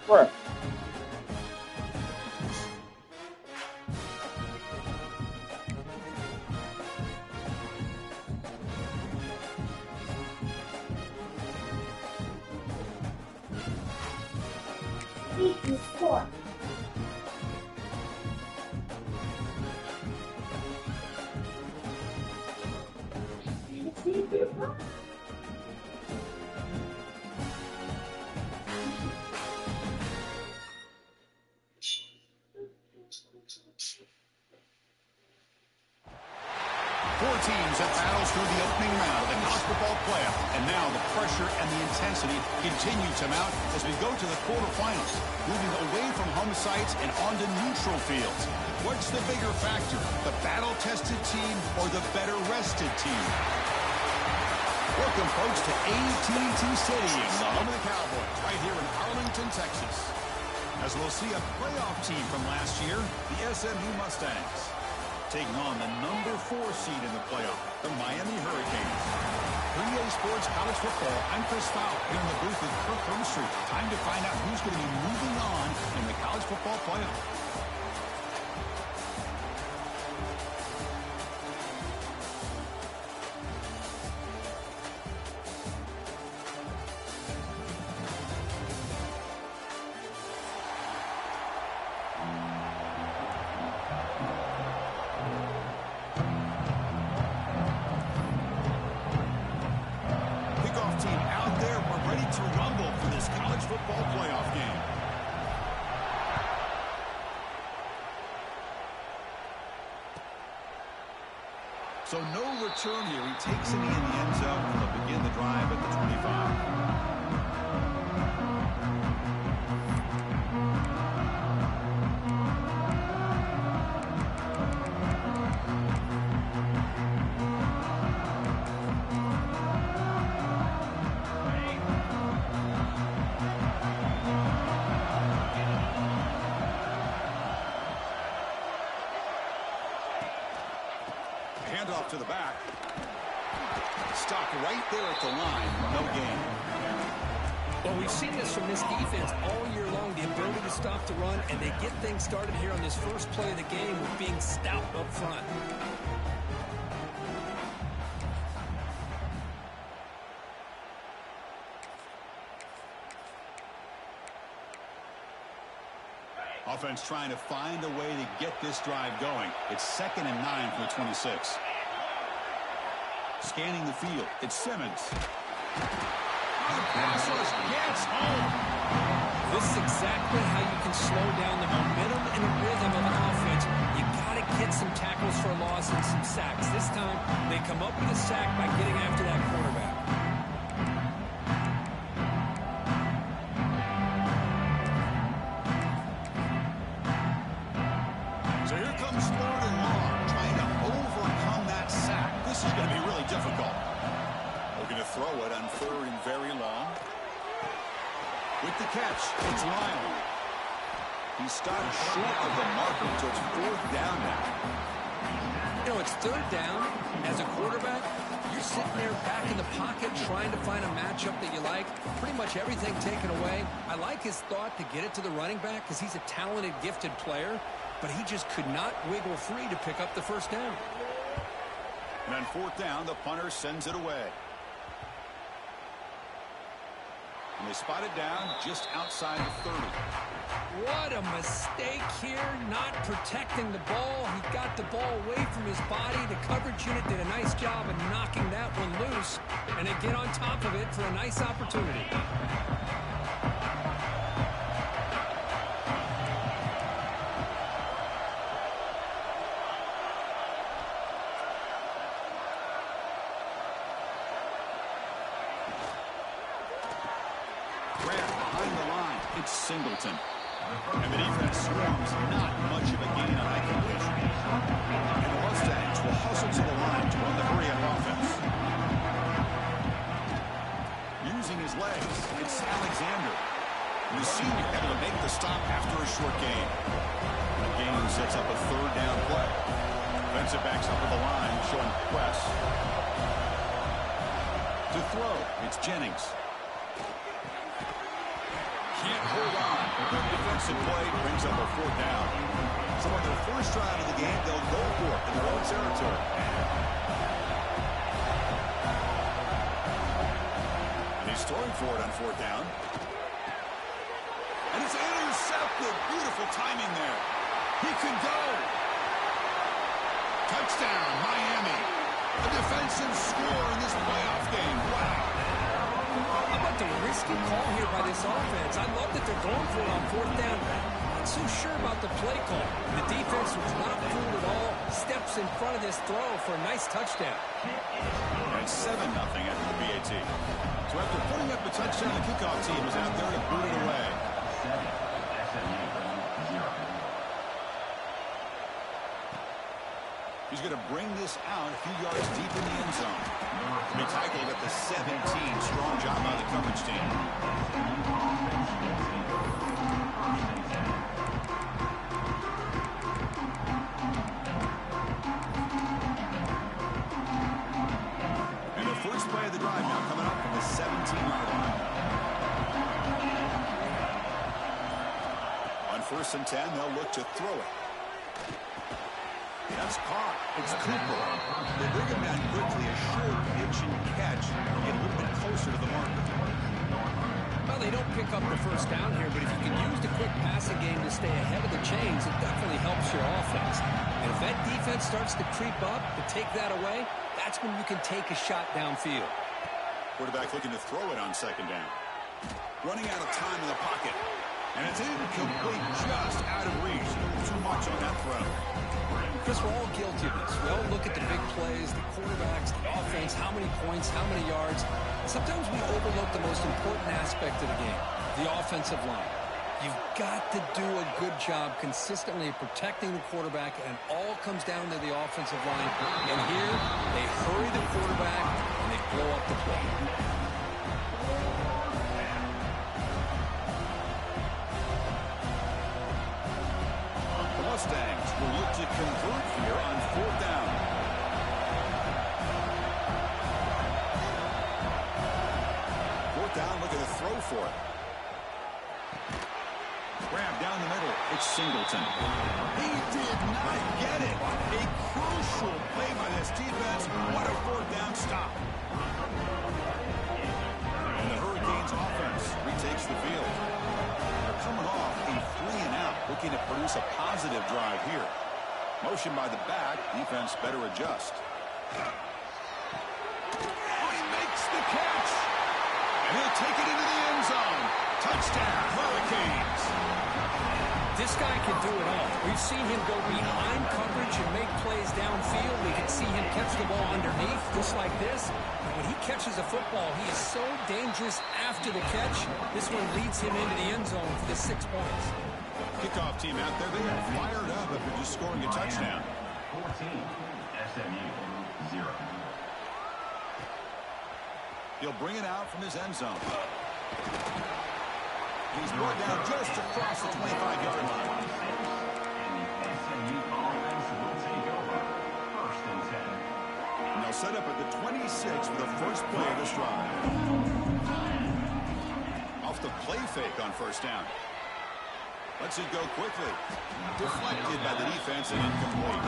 Where? Four teams that battles through the opening round of the college football playoff. And now the pressure and the intensity continue to mount as we go to the quarterfinals, moving away from home sites and onto neutral fields. What's the bigger factor, the battle-tested team or the better-rested team? Welcome, folks, to AT&T Stadium, the home of the Cowboys, right here in Arlington, Texas. As we'll see a playoff team from last year, the SMU Mustangs, taking on the number 4 seed in the playoff, the Miami Hurricanes. For EA Sports College Football, I'm Chris Fowler here in the booth with Kirk Overstreet. Time to find out who's going to be moving on in the college football playoff. So no return here. He takes it in the end zone, and they'll begin the drive at the 25. Handoff to the back. Stopped right there at the line. No gain. Well, we've seen this from this defense all year long, the ability to stop the run, and they get things started here on this first play of the game with being stout up front. Offense trying to find a way to get this drive going. It's 2nd and 9 from the 26. Scanning the field. It's Simmons. The pass rush gets home. This is exactly how you can slow down the momentum and the rhythm of an offense. You got to get some tackles for a loss and some sacks. This time, they come up with a sack by getting after that quarterback. So here comes 3rd and long, trying to overcome that sack. This is going to be really difficult. Looking to throw it on 3rd and very long. With the catch, it's Lyle. He stopped short of the marker, so it's 4th down now. You know, it's 3rd down. As a quarterback, you're sitting there back in the pocket trying to find a matchup that you like. Pretty much everything taken away. I like his thought to get it to the running back because he's a talented, gifted player, but he just could not wiggle free to pick up the 1st down. And on 4th down, the punter sends it away. And they spot it down just outside the 30. What a mistake here, not protecting the ball. He got the ball away from his body. The coverage unit did a nice job of knocking that one loose. And they get on top of it for a nice opportunity. Behind the line, it's Singleton. And the defense swarms, not much of a gain on that completion. And the Mustangs will hustle to the line to run the hurry-up offense. Using his legs, it's Alexander. The senior able to make the stop after a short gain. The gain sets up a 3rd down play. Defensive backs up to the line, showing press. To throw, it's Jennings. Can't hold on. Good defensive play brings up a 4th down. So on their first drive of the game, they'll go for it in their own territory. And he's throwing for it on 4th down. And it's intercepted. Beautiful timing there. He can go. Touchdown, Miami. A defensive score in this playoff game. Wow. How about the risky call here by this offense? I love that they're going for it on 4th down. Not so sure about the play call. The defense was not fooled at all. Steps in front of this throw for a nice touchdown. And 7-0 after the BAT. So after putting up a touchdown, the kickoff team was out there to boot it away. He's going to bring this out a few yards deep in the end zone. He tackled at the 17. Strong job by the coverage team. And the first play of the drive now coming up from the 17-yard line. On 1st and 10, they'll look to throw it. That's caught. It's Cooper. They bring him down quickly. A short pitch and catch. Get a little bit closer to the marker. Well, they don't pick up the 1st down here, but if you can use the quick passing game to stay ahead of the chains, it definitely helps your offense. And if that defense starts to creep up to take that away, that's when you can take a shot downfield. Quarterback looking to throw it on 2nd down. Running out of time in the pocket. And it's incomplete, just out of reach. Too much on that throw. Chris, we're all guilty of this. We all look at the big plays, the quarterbacks, the offense, how many points, how many yards. Sometimes we overlook the most important aspect of the game, the offensive line. You've got to do a good job consistently of protecting the quarterback, and it all comes down to the offensive line. And here, they hurry the quarterback, and they blow up the play. Mustangs will look to convert here on 4th down. 4th down, looking to throw for it. Grab down the middle. It's Singleton. He did not get it. A crucial play by this defense. What a 4th down stop. And the Hurricanes offense retakes the field. They're coming off a 3-and-out, looking to produce a positive drive here. Motion by the back. Defense better adjust. Oh, he makes the catch. And he'll take it into the end zone. Touchdown, Hurricanes. This guy can do it all. We've seen him go behind coverage and make plays downfield. We can see him catch the ball underneath, just like this. And when he catches a football, he is so dangerous after the catch. This one leads him into the end zone for the 6 points. Kickoff team out there, they are fired up after just scoring a touchdown. 14, SMU 0. He'll bring it out from his end zone. He's brought down just across the 25-yard line. And the SMU offense will take over. 1st and 10. And they'll set up at the 26 for the first play of this drive. Off the play fake on 1st down. Lets it go quickly. Deflected by the defense and incomplete.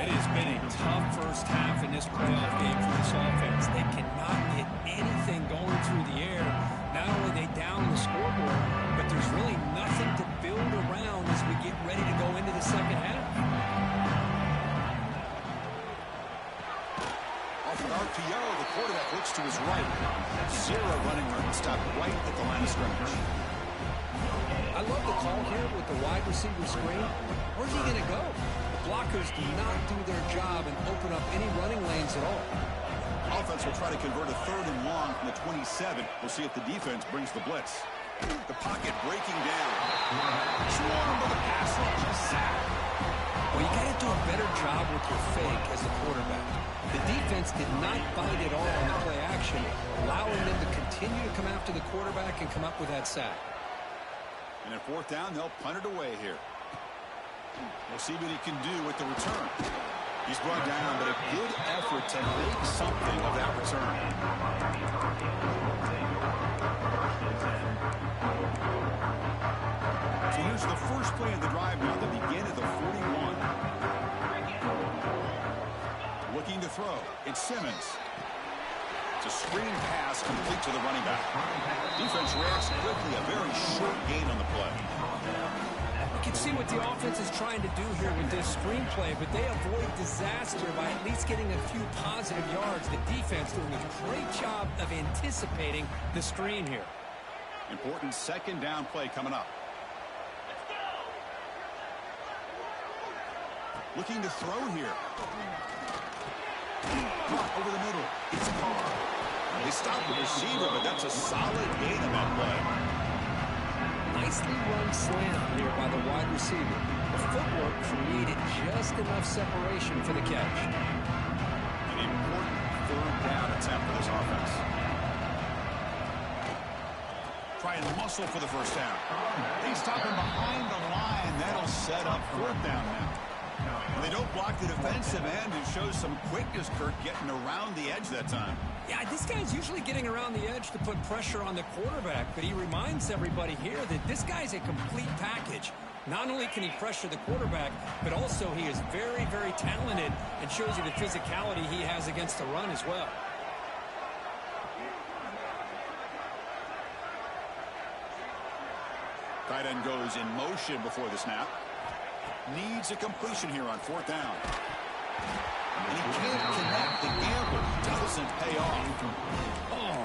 It has been a tough first half in this playoff game for this offense. They cannot get anything going through the air. Not only are they down the scoreboard, but there's really nothing to build around as we get ready to go into the second half. Off an RPO, the quarterback looks to his right. 0 running room, stopped right at the line of scrimmage. I love the call here with the wide receiver screen. Where's he going to go? The blockers do not do their job and open up any running lanes at all. Offense will try to convert a 3rd and long from the 27. We'll see if the defense brings the blitz. The pocket breaking down. Swarmed by the pass rush. A sack. Well, you got to do a better job with your fake as a quarterback. The defense did not bite at all on the play action, allowing them to continue to come after the quarterback and come up with that sack. And at 4th down, they'll punt it away here. We'll see what he can do with the return. He's brought down, but a good effort to make something of that return. So here's the first play of the drive now. They begin at the 41. Looking to throw. It's Simmons. It's a screen pass complete to the running back. Defense reacts quickly. A very short gain on the play. You can see what the offense is trying to do here with this screen play, but they avoid disaster by at least getting a few positive yards. The defense doing a great job of anticipating the screen here. Important 2nd down play coming up. Looking to throw here. Over the middle. It's Carr. They stopped the receiver, but that's a solid gain on that play. Nicely run slant here by the wide receiver. The footwork created just enough separation for the catch. An important 3rd down attempt for this offense. Try and muscle for the 1st down. They stop him behind the line. That'll set up 4th down now. And they don't block the defensive end and shows some quickness, Kirk, getting around the edge that time. Yeah, this guy's usually getting around the edge to put pressure on the quarterback, but he reminds everybody here that this guy's a complete package. Not only can he pressure the quarterback, but also he is very, very talented and shows you the physicality he has against the run as well. Tight end goes in motion before the snap. Needs a completion here on 4th down. And he can't connect. The gamble doesn't pay off. Oh,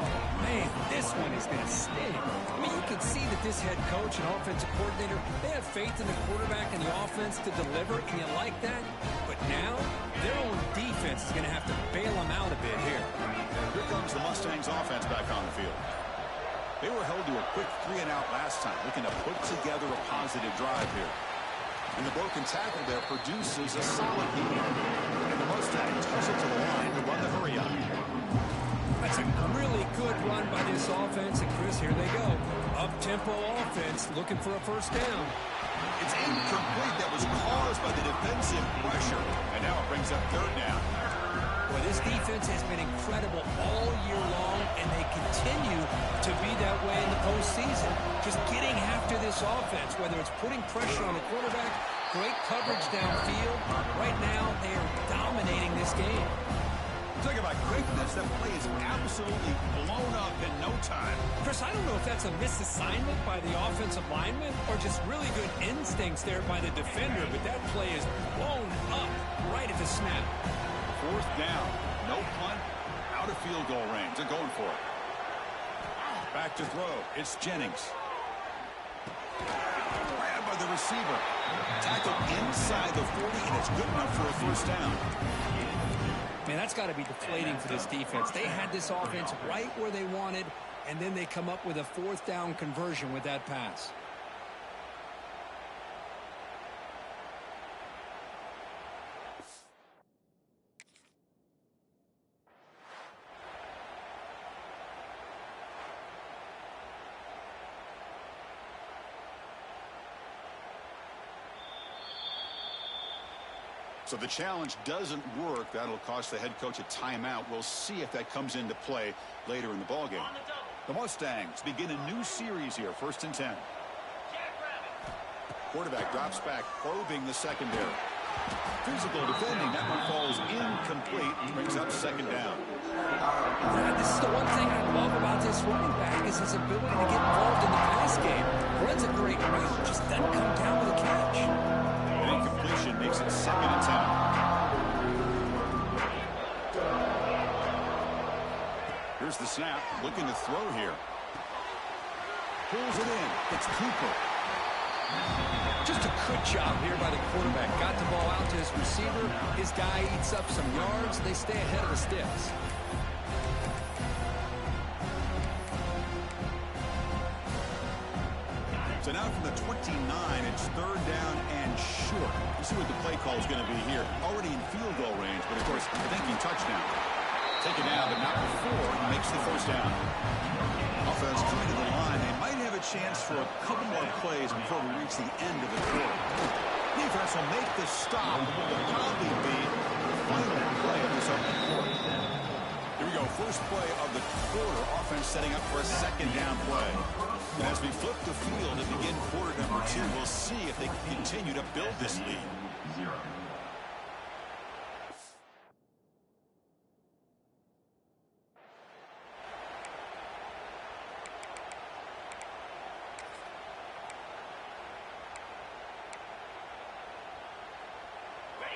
man, this one is going to sting. I mean, you can see that this head coach and offensive coordinator, they have faith in the quarterback and the offense to deliver, and you like that. But now, their own defense is going to have to bail them out a bit here. Here comes the Mustangs offense back on the field. They were held to a quick 3-and-out last time, looking to put together a positive drive here. And the broken tackle there produces a solid lead. And the Mustangs toss it to the line to run the hurry up. That's a really good run by this offense. And, Chris, here they go. Up-tempo offense looking for a 1st down. It's incomplete. That was caused by the defensive pressure. And now it brings up 3rd down. Well, this defense has been incredible all year long, and they continue to be that way in the postseason. Just getting after this offense, whether it's putting pressure on the quarterback, great coverage downfield. Right now, they are dominating this game. Talk about quickness. That play is absolutely blown up in no time. Chris, I don't know if that's a misassignment by the offensive lineman or just really good instincts there by the defender, but that play is blown up right at the snap. 4th down. No punt. Out of field goal range. They're going for it. Back to throw. It's Jennings. Grabbed by receiver. Tackled inside the 40, and it's good enough for a first down. Man, that's got to be deflating for this defense. They had this offense right where they wanted, and then they come up with a fourth down conversion with that pass. So the challenge doesn't work. That'll cost the head coach a timeout. We'll see if that comes into play later in the ballgame. The Mustangs begin a new series here, 1st and 10. Quarterback drops back, probing the secondary. Physical defending. That one falls incomplete. Brings up 2nd down. This is the one thing I love about this running back is his ability to get involved in the pass game. Runs a great route, just doesn't come down with a catch. An incompletion makes it 2nd and 10. Here's the snap, looking to throw here. Pulls it in. It's Cooper. Just a good job here by the quarterback. Got the ball out to his receiver. His guy eats up some yards. They stay ahead of the sticks. So now from the 29, it's 3rd down and short. We'll see what the play call is going to be here. Already in field goal range, but of course, thinking touchdown. Taken out, but not before he makes the first down. Offense coming to the line. They might have a chance for a couple more plays before we reach the end of the quarter. Defense will make the stop. It will probably be the final play of this opening quarter. Here we go. First play of the quarter. Offense setting up for a 2nd down play. And as we flip the field and begin quarter number 2, we'll see if they can continue to build this lead.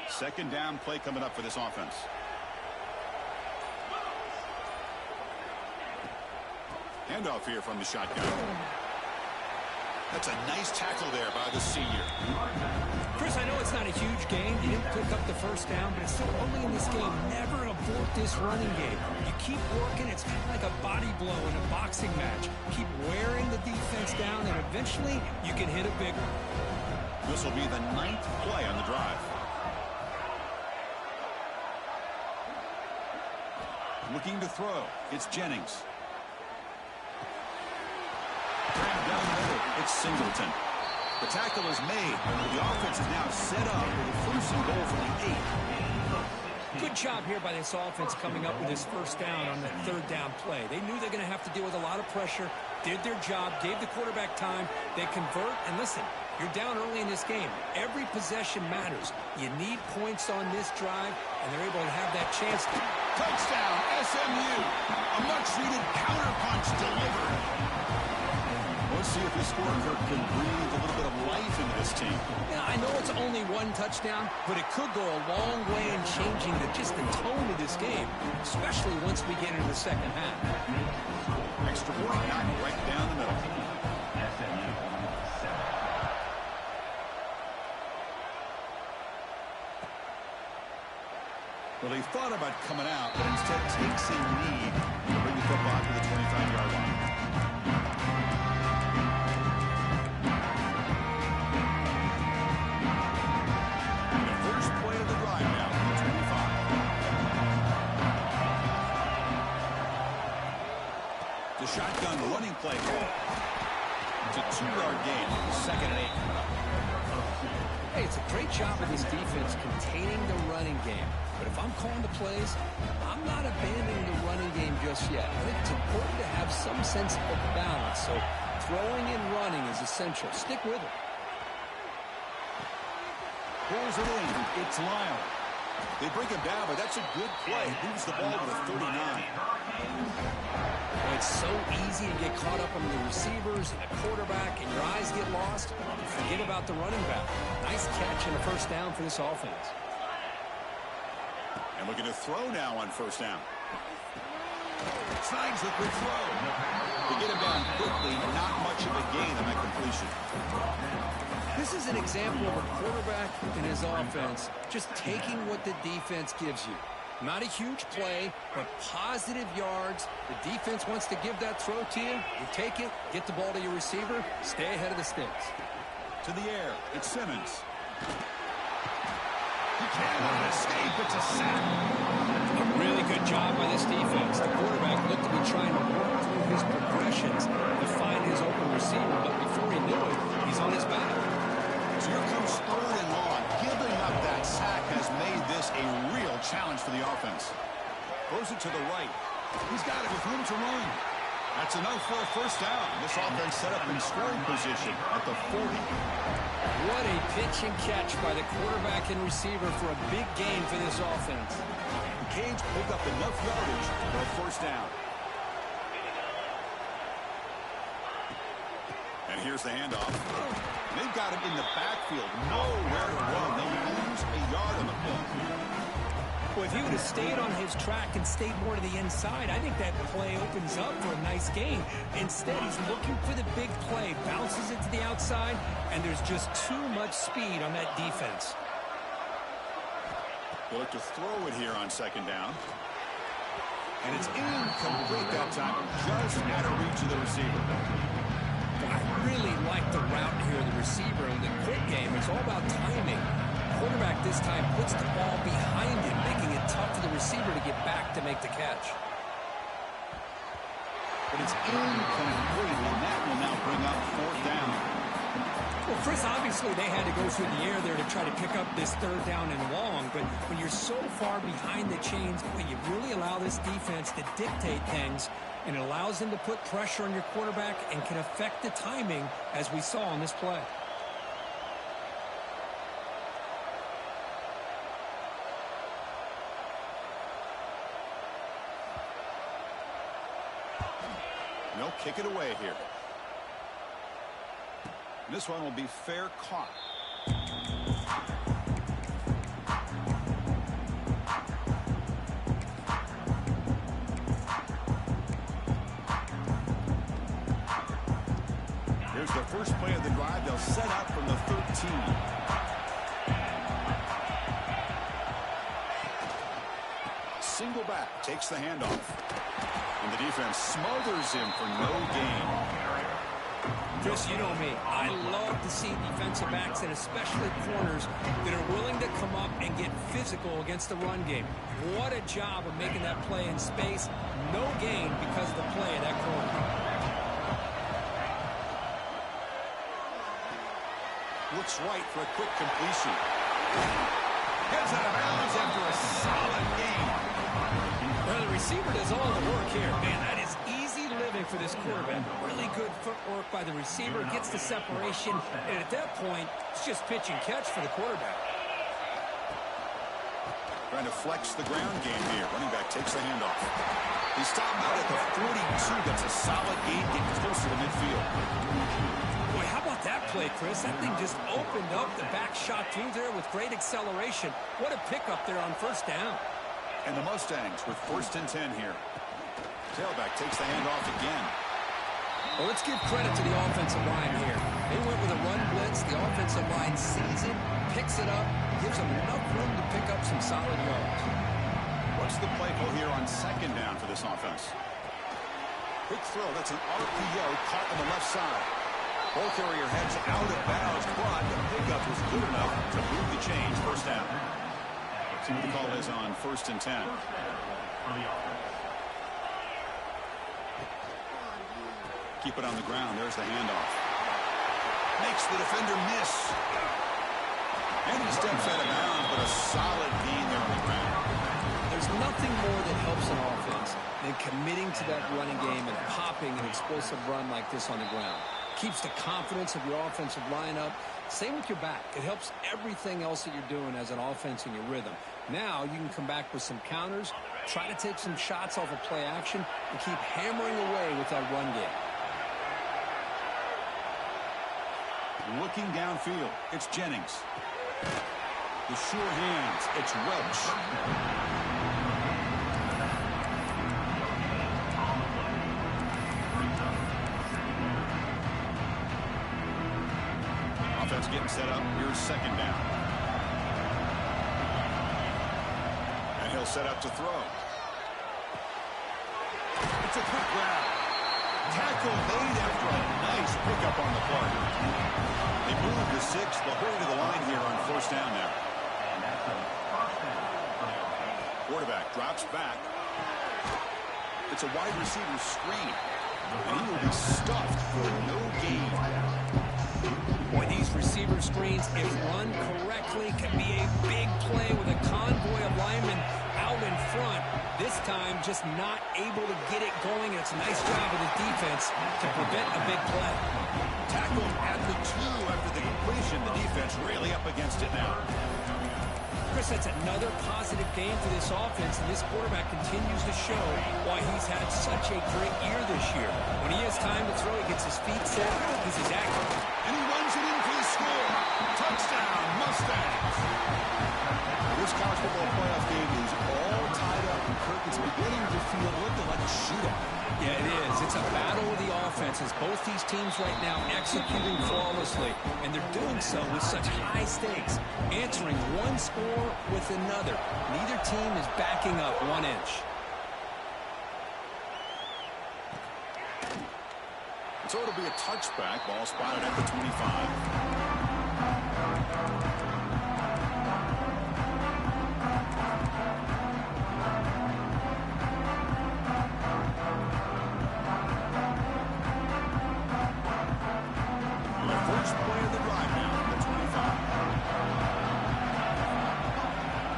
Second down play coming up for this offense. Handoff here from the shotgun. That's a nice tackle there by the senior. Chris, I know it's not a huge game. You didn't pick up the first down, but it's still early in this game. Never abort this running game. You keep working. It's kind of like a body blow in a boxing match. Keep wearing the defense down, and eventually you can hit a big one. This will be the 9th play on the drive. Looking to throw. It's Jennings. Down the middle, it's Singleton. The tackle is made. The offense is now set up with a 1st and goal from the 8. Good job here by this offense coming up with this first down on the 3rd down play. They knew they're going to have to deal with a lot of pressure, did their job, gave the quarterback time. They convert, and listen, you're down early in this game. Every possession matters. You need points on this drive, and they're able to have that chance. Touchdown, SMU. A much-needed counterpunch delivered. Let's see if this scorecard can breathe a little bit of life into this team. Yeah, I know it's only 1 touchdown, but it could go a long way in changing just the tone of this game, especially once we get into the second half. Extra point, knocked right down the middle. Well, he thought about coming out, but instead takes a knee to bring the football to the 25-yard line. Shotgun running play call. It's a 2-yard gain. 2nd and 8. Hey, it's a great job of this defense containing the running game. But if I'm calling the plays, I'm not abandoning the running game just yet. I think it's important to have some sense of balance. So throwing and running is essential. Stick with it. Pulls it in. It's Lyle. They bring him down, but that's a good play. Moves the ball to the 39. It's so easy to get caught up on the receivers and the quarterback, and your eyes get lost. Forget about the running back. Nice catch and a first down for this offense. And looking to throw now on 1st down. Signs the quick throw. They get him down quickly, not much of a gain on that completion. This is an example of a quarterback and his offense just taking what the defense gives you. Not a huge play, but positive yards. The defense wants to give that throw to you. You take it, get the ball to your receiver, stay ahead of the sticks. To the air, it's Simmons. He cannot escape. It's a sack. A really good job by this defense. The quarterback looked to be trying to work through his progressions to find his open receiver, but before he knew it, he's on his back. So here comes 3rd and long. Giving up that sack has made this a real challenge for the offense. Throws it to the right. He's got it with room to run. That's enough for a first down. This offense set up in scoring position at the 40. What a pitch and catch by the quarterback and receiver for a big gain for this offense. The Canes pick up enough yardage for a first down. And here's the handoff. They've got him in the backfield. Nowhere to run. They lose a yard on the play. Well, if he would have stayed on his track and stayed more to the inside, I think that play opens up for a nice gain. Instead, he's looking for the big play, bounces it to the outside, and there's just too much speed on that defense. They look to throw it here on 2nd down. And it's incomplete that time, just out of reach of the receiver. I really like the route here, the receiver. In the quick game, it's all about timing. Quarterback this time puts the ball behind him, making it tough for the receiver to get back to make the catch. But it's incomplete, and that will now bring up 4th down. Well, Chris, obviously they had to go through the air there to try to pick up this 3rd down and long, but when you're so far behind the chains, well, you really allow this defense to dictate things, and it allows them to put pressure on your quarterback and can affect the timing, as we saw on this play. They'll kick it away here. And this one will be fair caught. Here's the first play of the drive. They'll set up from the 13. Single back, takes the handoff. And the defense smothers him for no gain. Chris, you know me. I love to see defensive backs and especially corners that are willing to come up and get physical against the run game. What a job of making that play in space. No gain because of the play of that corner. Looks right for a quick completion. Gets out of bounds after a solid gain. Well, the receiver does all the work here. Man, that is easy living for this quarterback. Really good footwork by the receiver. Gets the separation. And at that point, it's just pitch and catch for the quarterback. Trying to flex the ground game here. Running back takes the handoff. He stopped out at the 42. That's a solid gain, getting closer to midfield. Boy, how about that play, Chris? That thing just opened up. The back shot through there with great acceleration. What a pickup there on 1st down. And the Mustangs with 1st and 10 here. Tailback takes the handoff again. Well, let's give credit to the offensive line here. They went with a run blitz. The offensive line sees it, picks it up, gives them enough room to pick up some solid yards. What's the play call here on 2nd down for this offense? Quick throw. That's an RPO caught on the left side. Ball carrier heads out of bounds, but the pickup was good enough to move the chains. 1st down. See what the call is on 1st and 10. Keep it on the ground. There's the handoff. Makes the defender miss. And he steps out of bounds, but a solid gain there on the ground. There's nothing more that helps an offense than committing to that running game and popping an explosive run like this on the ground. Keeps the confidence of your offensive lineup. Same with your back. It helps everything else that you're doing as an offense in your rhythm. Now you can come back with some counters, try to take some shots off of play action, and keep hammering away with that run game. Looking downfield, it's Jennings. The sure hands, it's Welch. Offense getting set up. Here's second down. And he'll set up to throw. It's a quick grab. Tackle made after a nice pickup on the play. They move the 6. They'll hurry to the line here on first down now. And that's a first down. Quarterback drops back. It's a wide receiver screen. And he will be stuffed for no gain. Boy, these receiver screens, if run correctly, can be a big play with a convoy of linemen out in front. This time, just not able to get it going. It's a nice job of the defense to prevent a big play. Tackled at the 2 after the completion. The defense really up against it now. Chris, that's another positive game for this offense, and this quarterback continues to show why he's had such a great year this year. When he has time to throw, he gets his feet set, he's as accurate. And he runs it in for the score. Touchdown, Mustangs. This college football playoff game is all tied up, and Kirk is beginning to feel looking like a shootout. Yeah, it is. It's a battle of the offenses. Both these teams right now executing flawlessly, and they're doing so with such high stakes, answering one score with another. Neither team is backing up 1 inch. So it'll be a touchback. Ball spotted at the 25. First play of the drive now, the 25.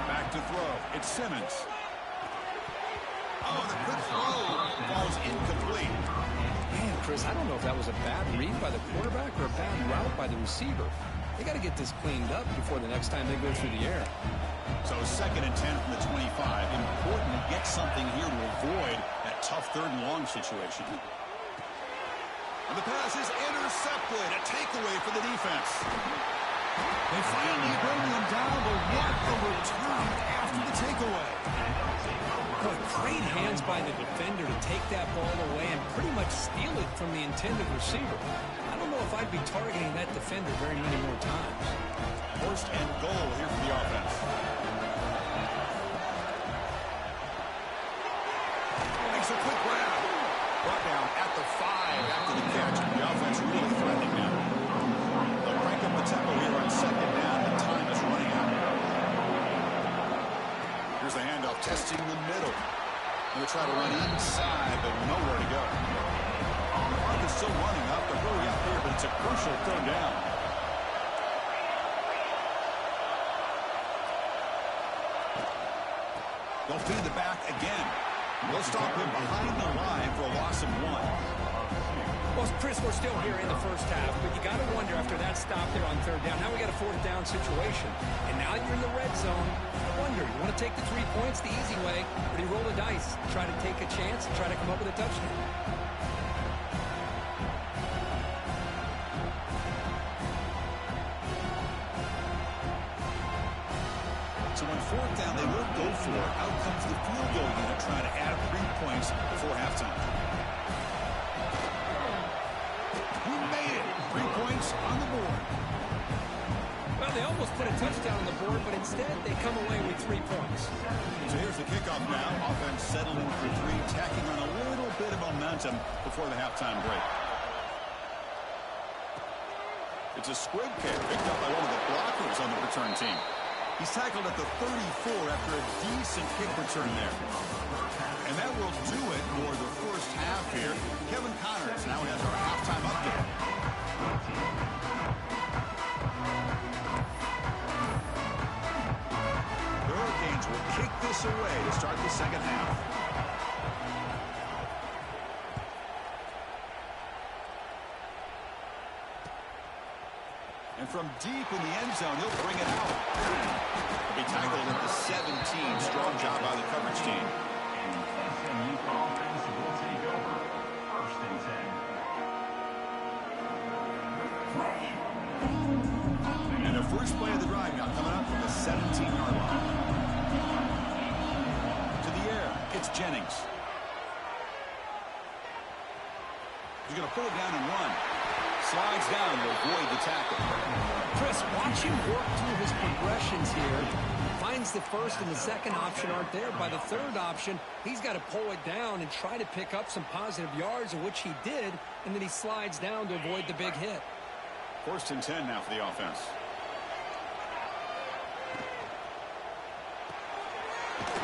Back to throw. It's Simmons. Oh, the quick throw falls incomplete. Man, Chris, I don't know if that was a bad read by the quarterback or a bad route by the receiver. They got to get this cleaned up before the next time they go through the air. So 2nd and 10 from the 25. Important to get something here to avoid that tough 3rd and long situation. And the pass is intercepted. A takeaway for the defense. They finally bring him down, but what a return after the takeaway. Boy, great hands by the defender to take that ball away and pretty much steal it from the intended receiver. I don't know if I'd be targeting that defender very many more times. 1st and goal here for the offense. Makes a quick grab. Brought down at the 5 after the catch. The offense really threatening now. They'll crank up the tempo here on 2nd down. The time is running out. Here's the handoff, testing the middle. They'll try to run inside, but nowhere to go. The clock is still running up. They're really up here, but it's a crucial 3rd down. They'll feed the back again. They'll stop him behind the line for a loss of 1. Well, Chris, we're still here in the first half, but you got to wonder after that stop there on 3rd down. Now we got a 4th down situation, and now you're in the red zone. I wonder, you want to take the 3 points the easy way, or do you roll the dice, try to take a chance, and try to come up with a touchdown? So on 4th down, they will go for it. Out comes the field goal unit trying to add 3 points before halftime. We made it. 3 points on the board. Well, they almost put a touchdown on the board, but instead they come away with 3 points. So here's the kickoff now. Offense settling for 3, tacking on a little bit of momentum before the halftime break. It's a squib kick picked up by one of the blockers on the return team. He's tackled at the 34 after a decent kick return there. And that will do it for the first half here. Kevin Connors now has our halftime update. The Hurricanes will kick this away to start the 2nd half. And from deep in the end zone, he'll bring it out. He'll be tackled at the 17. Strong job by the coverage team. And SMU offense will take over. 1st and 10. And the first play of the drive now coming up from the 17-yard line. To the air, it's Jennings. He's going to pull it down and run. Slides down to avoid the tackle. Chris, watch him work through his progressions here. Finds the first and the second option aren't there. By the third option, he's got to pull it down and try to pick up some positive yards, of which he did, and then he slides down to avoid the big hit. 1st and 10 now for the offense.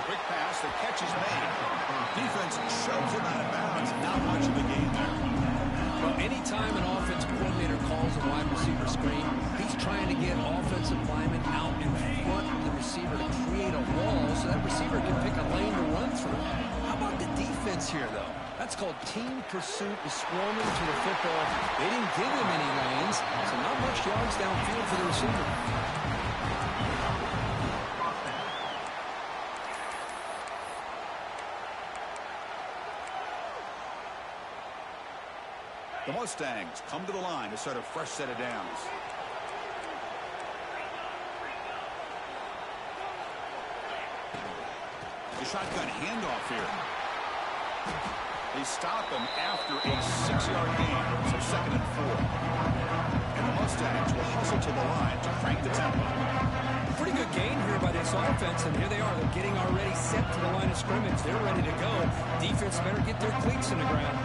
Quick pass, the catch is made. Defense shoves him out of bounds. Not much of a gain there. Well, anytime an offensive coordinator calls a wide receiver screen, he's trying to get offensive linemen out in front of the receiver to create a wall so that receiver can pick a lane to run through. How about the defense here, though? That's called team pursuit and swarming to the football. They didn't give him any lanes, so not much yards downfield for the receiver. The Mustangs come to the line to start a fresh set of downs. The shotgun handoff here. They stop him after a 6-yard gain, so 2nd and 4. And the Mustangs will hustle to the line to crank the tempo. Pretty good gain here by this offense, and here they are. They're getting already set to the line of scrimmage. They're ready to go. Defense better get their cleats in the ground.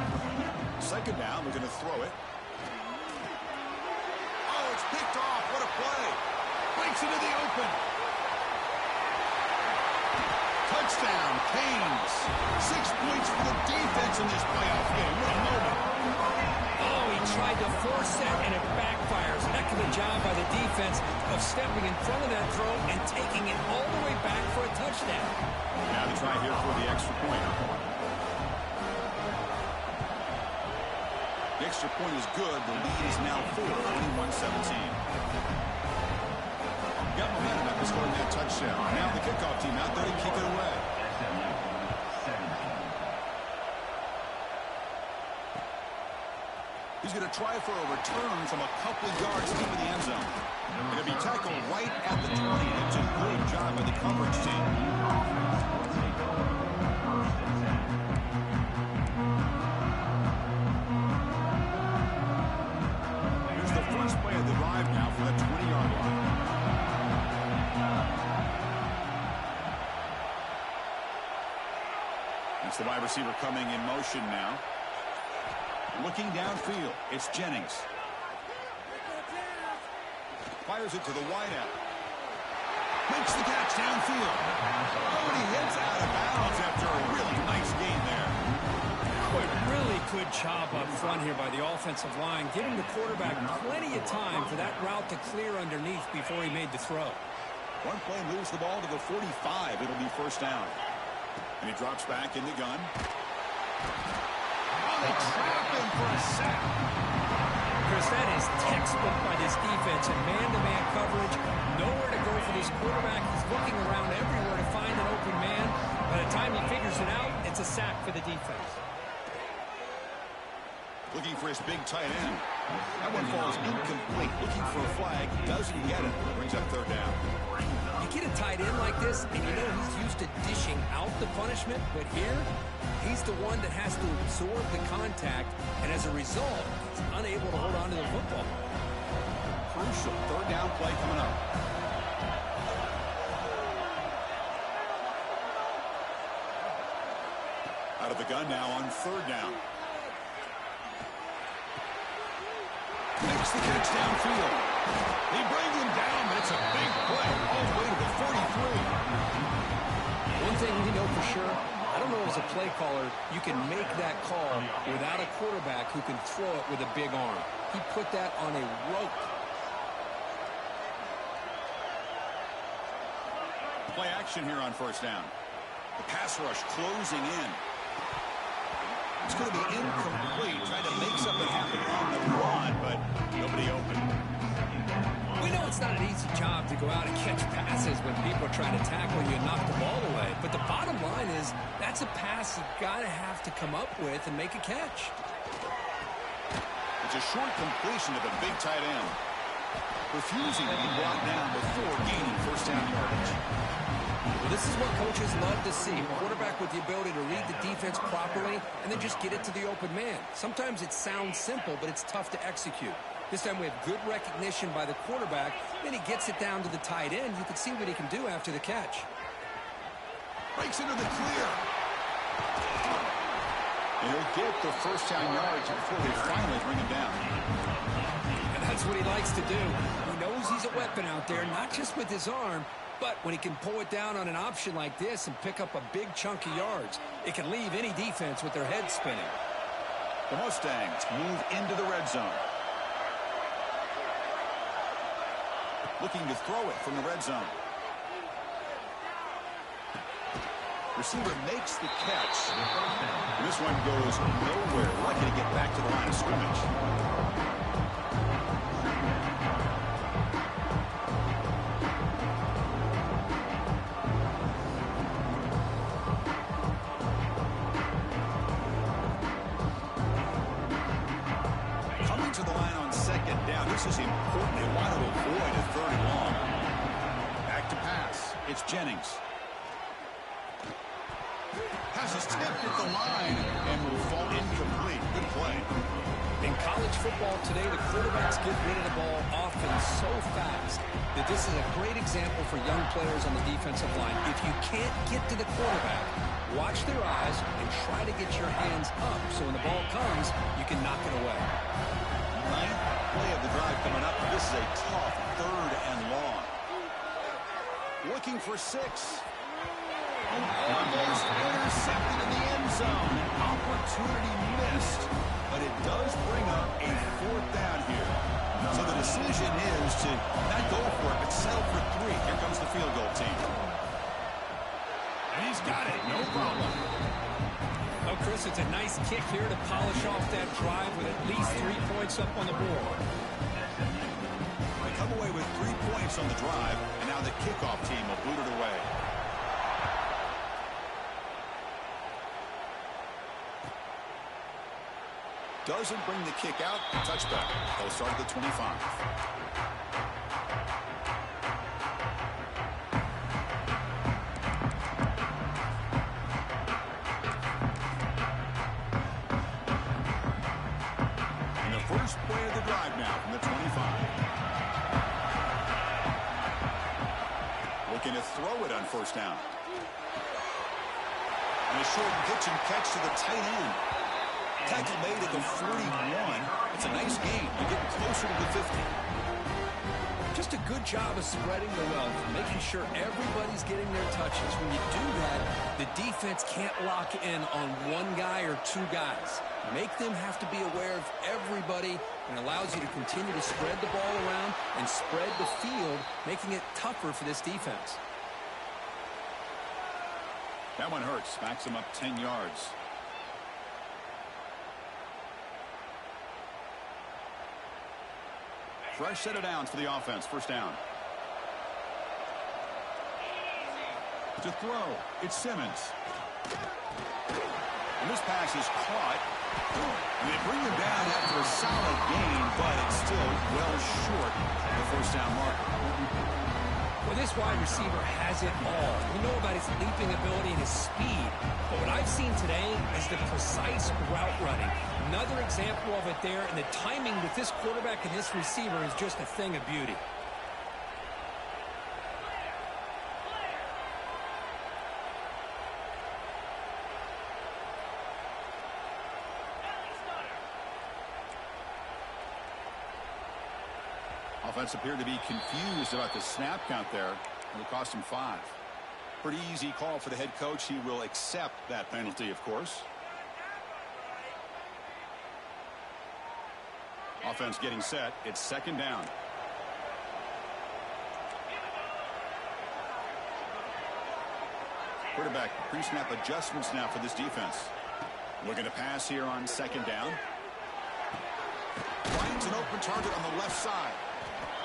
2nd down, they're going to throw it. Oh, it's picked off. What a play. Breaks into the open. Touchdown, Canes. 6 points for the defense in this playoff game. What a moment. Oh, he tried to force that, and it backfires. Heck of a job by the defense of stepping in front of that throw and taking it all the way back for a touchdown. Now they try here for the extra point. The extra point is good. The lead is now 4, 21-17. Got momentum after scoring that touchdown. Now the kickoff team out there to kick it away. He's going to try for a return from a couple of yards deep in the end zone. Going to be tackled right at the 20. It's a good job by the coverage team. Here's the first play of the drive now for the 20-yard line. It's the wide receiver coming in motion now. Looking downfield, it's Jennings. Fires it to the wideout. Makes the catch downfield. Oh, and he hits out of bounds after a really nice gain there. Boy, really good job up front here by the offensive line, giving the quarterback plenty of time for that route to clear underneath before he made the throw. One play moves the ball to the 45. It'll be 1st down. And he drops back in the gun. Oh, they trap him for a sack. Chris, that is textbook by this defense and man-to-man coverage. Nowhere to go for this quarterback. He's looking around everywhere to find an open man. By the time he figures it out, it's a sack for the defense. Looking for his big tight end. That one falls incomplete. Looking for a flag. Doesn't get it. Brings up 3rd down. You get a tight end like this, and you know he's used to dishing out the punishment, but here, he's the one that has to absorb the contact, and as a result, he's unable to hold on to the football. Crucial 3rd down play coming up. Out of the gun now on 3rd down. Makes the catch downfield. They bring him down, but it's a big play all the way to the 43. One thing we know for sure, I don't know as a play caller, you can make that call without a quarterback who can throw it with a big arm. He put that on a rope. Play action here on 1st down. The pass rush closing in. It's going to be incomplete. Trying to make something happen on the run, but nobody open. We know it's not an easy job to go out and catch passes when people are trying to tackle you and knock the ball away. But the bottom line is that's a pass you've got to have to come up with and make a catch. It's a short completion to the big tight end. Refusing to be brought down before gaining 1st down yardage. Well, this is what coaches love to see. A quarterback with the ability to read the defense properly and then just get it to the open man. Sometimes it sounds simple, but it's tough to execute. This time we have good recognition by the quarterback. Then he gets it down to the tight end. You can see what he can do after the catch. Breaks into the clear. And he'll get the first down yards before they finally bring him down. And that's what he likes to do. He knows he's a weapon out there, not just with his arm, but when he can pull it down on an option like this and pick up a big chunk of yards, it can leave any defense with their head spinning. The Mustangs move into the red zone. Looking to throw it from the red zone. Receiver makes the catch. And this one goes nowhere. Lucky to get back to the line of scrimmage. Coming to the line on second down. This is important. They want to avoid a third and long. Back to pass. It's Jennings. Pass is tipped at the line and will fall incomplete. Good play. In college football today, the quarterbacks get rid of the ball often so fast that this is a great example for young players on the defensive line. If you can't get to the quarterback, watch their eyes and try to get your hands up so when the ball comes, you can knock it away. Ninth play of the drive coming up. This is a tough third and long. Looking for 6. Almost intercepted in the end zone. An opportunity missed, but it does bring up a 4th down here. So the decision is to not go for it, but settle for 3. Here comes the field goal team. And he's got it, no problem. Oh, Chris, it's a nice kick here to polish off that drive with at least 3 points up on the board. They come away with 3 points on the drive, and now the kickoff team will boot it away. Doesn't bring the kick out. Touchback. They'll start at the 25. And the first play of the drive now from the 25. Looking to throw it on first down. And a short pitch and catch to the tight end. Tackle made at the 41. It's a nice gain. You're getting closer to the 50. Just a good job of spreading the wealth, making sure everybody's getting their touches. When you do that, the defense can't lock in on one guy or 2 guys. Make them have to be aware of everybody, and allows you to continue to spread the ball around and spread the field, making it tougher for this defense. That one hurts. Backs him up 10 yards. Fresh set of downs for the offense. First down. To throw, it's Simmons. And this pass is caught. And they bring him down after a solid gain, but it's still well short of the first down marker. Well, this wide receiver has it all. We know about his leaping ability and his speed. But what I've seen today is the precise route running. Another example of it there, and the timing with this quarterback and this receiver is just a thing of beauty. Offense appeared to be confused about the snap count there. It'll cost him 5. Pretty easy call for the head coach. He will accept that penalty, of course. Offense getting set. It's second down. Quarterback pre-snap adjustments now for this defense. Looking to pass here on second down. Finds an open target on the left side.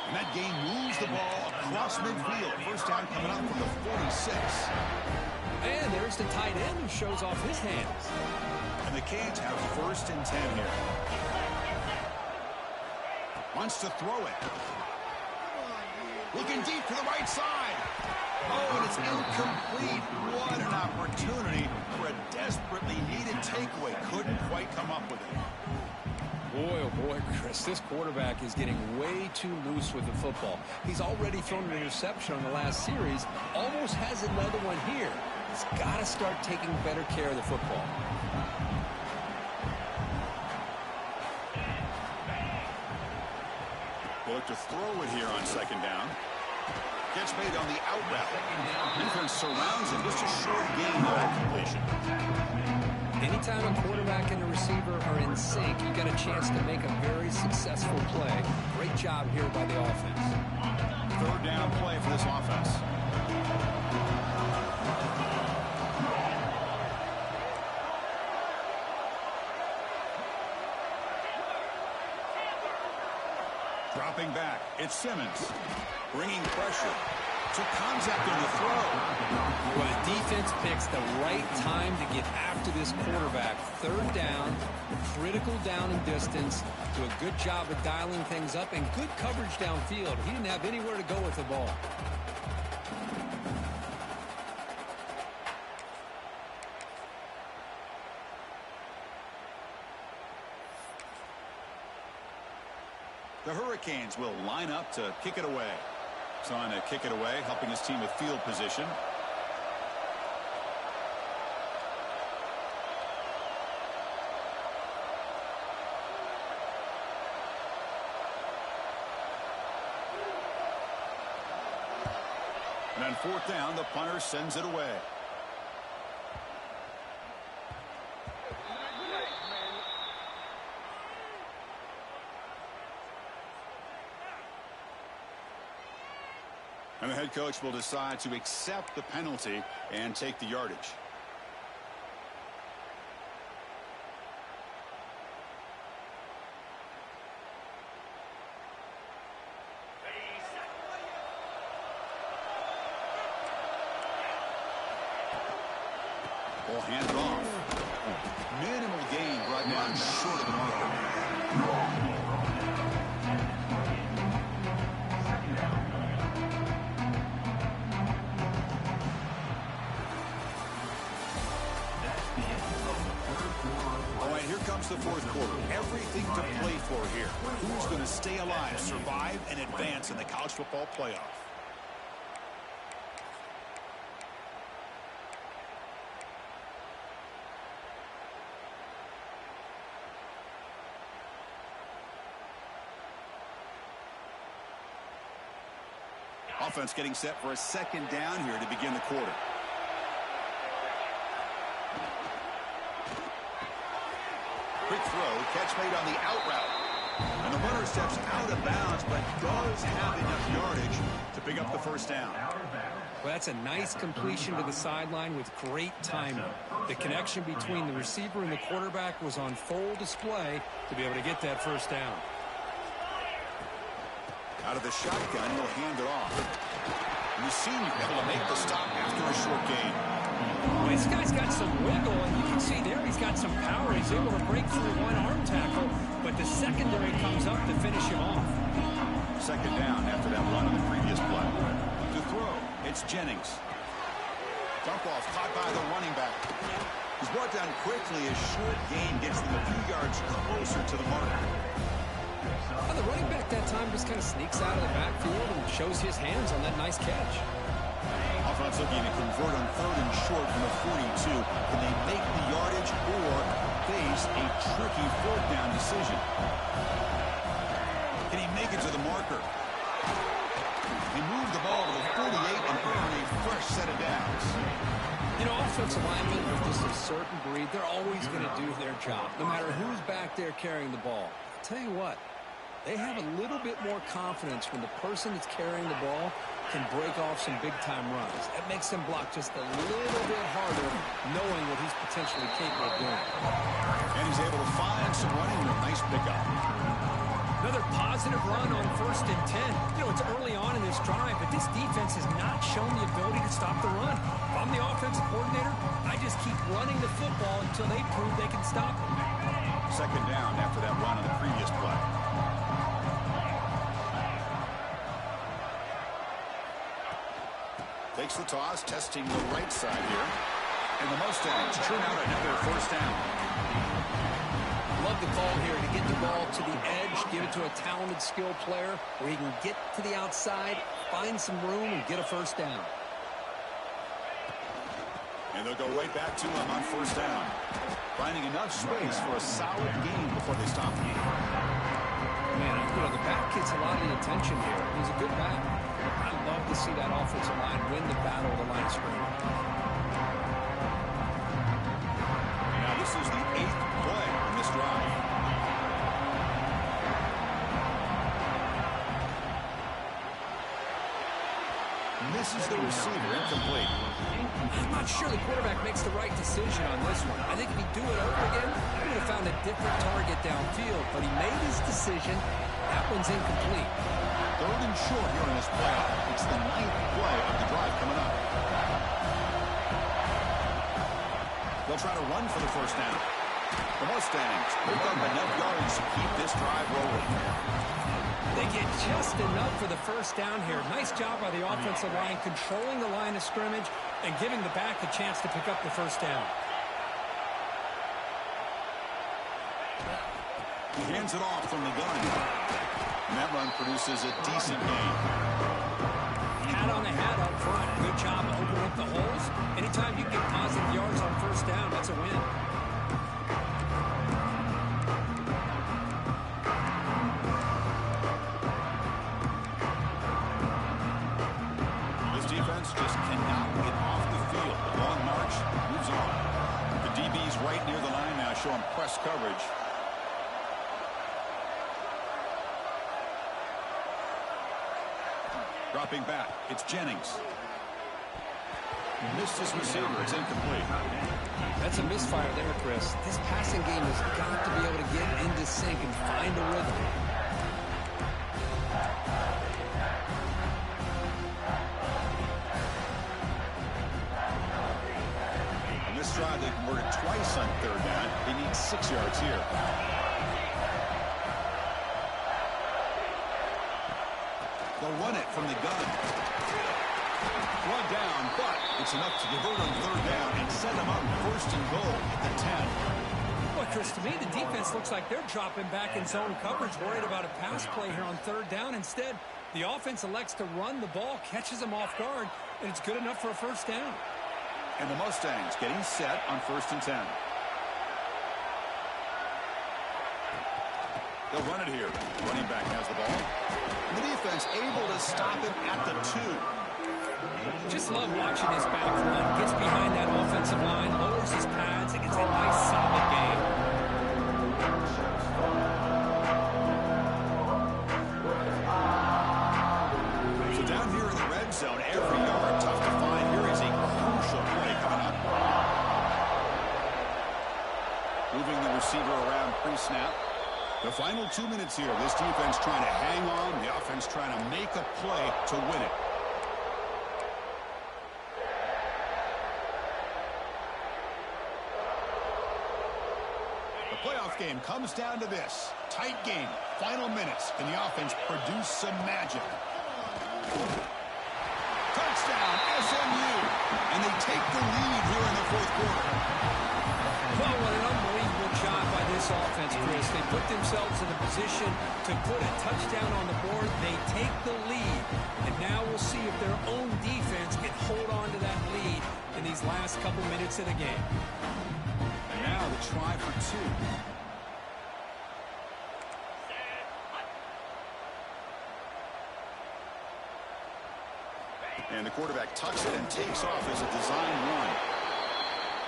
And that game moves the ball across midfield. First down coming up from the 46. And there's the tight end who shows off his hands. And the Canes have first and 10 here. Wants to throw it. Looking deep to the right side. Oh, and it's incomplete. What an opportunity for a desperately needed takeaway. Couldn't quite come up with it. Boy, oh boy, Chris, this quarterback is getting way too loose with the football. He's already thrown an interception on the last series, almost has another one here. He's got to start taking better care of the football. They look to throw it here on second down. Gets made on the out route. Defense surrounds him. Just a short gain of that completion. Anytime a quarterback and a receiver are in sync, you got a chance to make a very successful play. Great job here by the offense. Third down play for this offense. Dropping back, it's Simmons. Bringing pressure. So contact on the throw. Well, the defense picks the right time to get after this quarterback. Third down, critical down and distance. Do a good job of dialing things up and good coverage downfield. He didn't have anywhere to go with the ball. The Hurricanes will line up to kick it away. He's on to kick it away, helping his team with field position. And on fourth down, the punter sends it away. And the head coach will decide to accept the penalty and take the yardage. Ball handed off. Minimal gain brought down short of the marker. The fourth quarter. Everything to play for here. Who's going to stay alive, survive, and advance in the college football playoff? Offense getting set for a second down here to begin the quarter. Quick throw, catch made on the out route. And the runner steps out of bounds, but does have enough yardage to pick up the first down. Well, that's a nice completion to the sideline with great timing. The connection between the receiver and the quarterback was on full display to be able to get that first down. Out of the shotgun, he'll hand it off. And the senior able to make the stop after a short gain. Well, this guy's got some wiggle, and you can see there he's got some power. He's able to break through one arm tackle, but the secondary comes up to finish him off. Second down after that run on the previous play. To throw, it's Jennings. Dump off caught by the running back. He's brought down quickly. A short gain gets them a few yards closer to the mark. Well, the running back that time just kind of sneaks out of the backfield and shows his hands on that nice catch. Offense looking to convert on third and short from the 42. Can they make the yardage or face a tricky fourth down decision? Can he make it to the marker? He moved the ball to the 48 and earned a fresh set of downs. You know, offensive linemen are just a certain breed. They're always going to do their job, no matter who's back there carrying the ball. I'll tell you what, they have a little bit more confidence when the person that's carrying the ball can break off some big-time runs. That makes them block just a little bit harder, knowing what he's potentially capable of doing. And he's able to find some running room. Nice pickup. Another positive run on 1st and 10. You know, it's early on in this drive, but this defense has not shown the ability to stop the run. If I'm the offensive coordinator, I just keep running the football until they prove they can stop it. Second down after that run on the previous play. Takes the toss, testing the right side here. And the Mustangs churn out another first down. Love the call here to get the ball to the edge, give it to a talented, skilled player where he can get to the outside, find some room, and get a first down. And they'll go right back to him on first down. Finding enough space for a solid gain before they stop the game. Man, the back gets a lot of the attention here. He's a good back. I'd love to see that offensive line win the battle of the line of scrimmage. Now this is the 8th play in this drive. Misses the receiver, incomplete. I'm not sure the quarterback makes the right decision on this one. I think if he'd do it over again, he would have found a different target downfield. But he made his decision. That one's incomplete. 3rd and short here in this playoff. It's the 9th play of the drive coming up. They'll try to run for the first down. The Mustangs pick up enough yards to keep this drive rolling. They get just enough for the first down here. Nice job by the offensive line, controlling the line of scrimmage and giving the back a chance to pick up the first down. He hands it off from the gun. And that run produces a decent gain. Hat on the hat up front. Good job opening up the holes. Anytime you get positive yards on first down, that's a win. Defense just cannot get off the field. The long march moves on. The DB's right near the line now, showing press coverage. Dropping back, it's Jennings. Missed his receiver, it's incomplete. That's a misfire there, Chris. This passing game has got to be able to get into sync and find a rhythm. This drive, they converted twice on 3rd down. They need 6 yards here. They'll run it from the gun. One down, but it's enough to convert on 3rd down and set them up 1st and goal at the 10. Well, Chris, to me, the defense looks like they're dropping back in zone coverage, worried about a pass play here on 3rd down. Instead, the offense elects to run the ball, catches them off guard, and it's good enough for a first down. And the Mustangs getting set on 1st and 10. They'll run it here. Running back has the ball. And the defense able to stop it at the 2. Just love watching this back run. Gets behind that offensive line, lowers his pads, and gets a nice solid gain. So down here in the red zone, every yard tough to find. Here is a crucial play coming up. Moving the receiver around pre-snap. The final 2 minutes here. This defense trying to hang on. The offense trying to make a play to win it. The playoff game comes down to this. Tight game. Final minutes. Can the offense produce some magic? Touchdown, SMU. And they take the lead here in the 4th quarter. Well, what an unbelievable job by this offense, Chris. They put themselves in a position to put a touchdown on the board. They take the lead. And now we'll see if their own defense can hold on to that lead in these last couple minutes of the game. And now the try for 2. And the quarterback tucks it and takes off as a design run.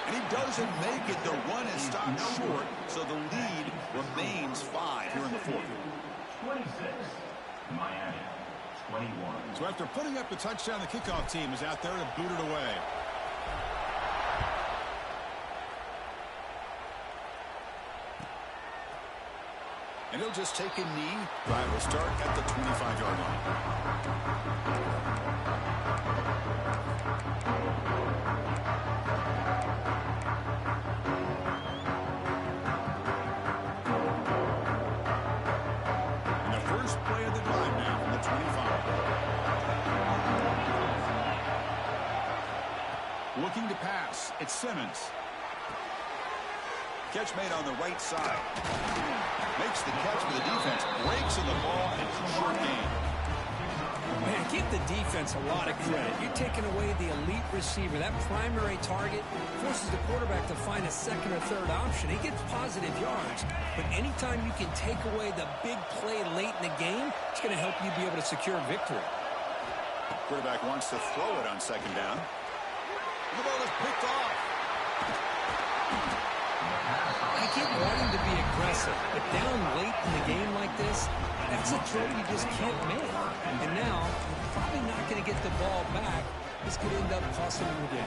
And he doesn't make it. The run is stopped short, so the lead remains 5 here in the 4th. 26, Miami, 21. So after putting up the touchdown, the kickoff team is out there to boot it away. And he'll just take a knee. Drive will start at the 25-yard line. And the first play of the drive now from the 25. Looking to pass. It's Simmons. Catch made on the right side. Makes the catch, but the defense breaks in the ball, and it's a short gain. Man, give the defense a lot of credit. You're taking away the elite receiver. That primary target forces the quarterback to find a second or third option. He gets positive yards, but anytime you can take away the big play late in the game, it's going to help you be able to secure victory. Quarterback wants to throw it on second down. The ball is picked off. I keep wanting to be aggressive, but down late in the game like this, that's a throw you just can't make. And now, you're probably not going to get the ball back. This could end up costing him the game.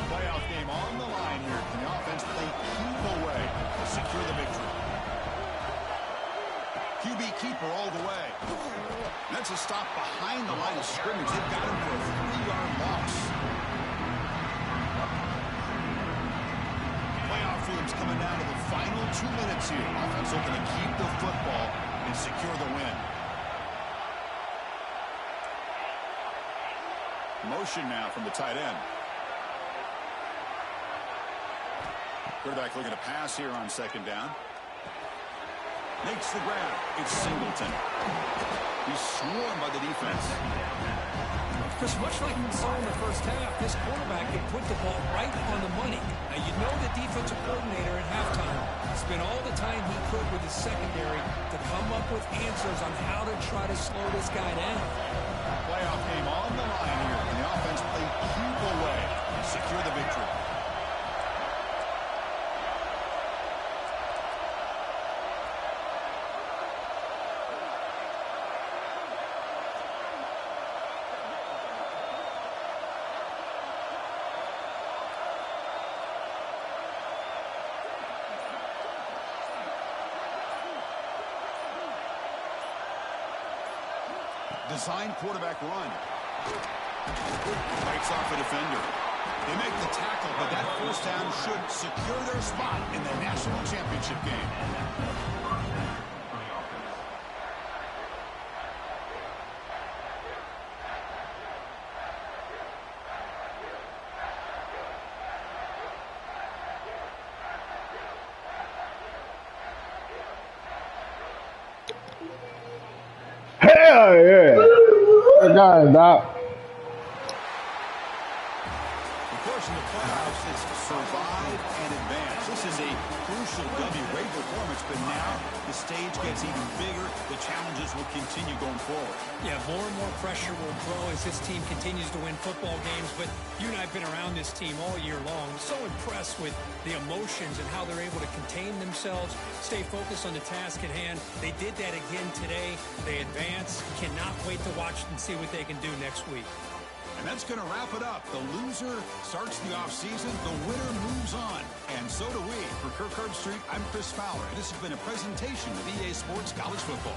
Playoff game on the line here. Can the offense play keep away to secure the victory? QB keeper all the way. That's a stop behind the line of scrimmage. They've got him for a 3-yard loss. Playoff film's coming down to the final 2 minutes here. Offense looking to keep the football and secure the win. Motion now from the tight end. Quarterback looking to pass here on second down. Makes the grab. It's Singleton. He's swarmed by the defense. Chris, much like we saw in the first half, this quarterback can put the ball right on the money. Now, you know the defensive coordinator at halftime spent all the time he could with his secondary to come up with answers on how to try to slow this guy down. Playoff game on the line here. And the offense played keep away and secure the victory. Design quarterback run. Bites off a defender. They make the tackle, but that first down should secure their spot in the national championship game. Hell yeah! I got it, Doc. Of course, in the playoffs, it's survive and advance. This is a crucial W. Great performance, but now the stage gets even bigger. The challenges will continue going forward. Yeah, more and more pressure will grow as this team continues to win football games, but you and I have been around this team all year long. I'm so impressed with the emotions and how they're able to contain themselves, stay focused on the task at hand. They did that again today. They advance. Cannot wait to watch and see what they can do next week. And that's going to wrap it up. The loser starts the offseason. The winner moves on. And so do we. For Kirk Herbstreit, I'm Chris Fowler. This has been a presentation of EA Sports College Football.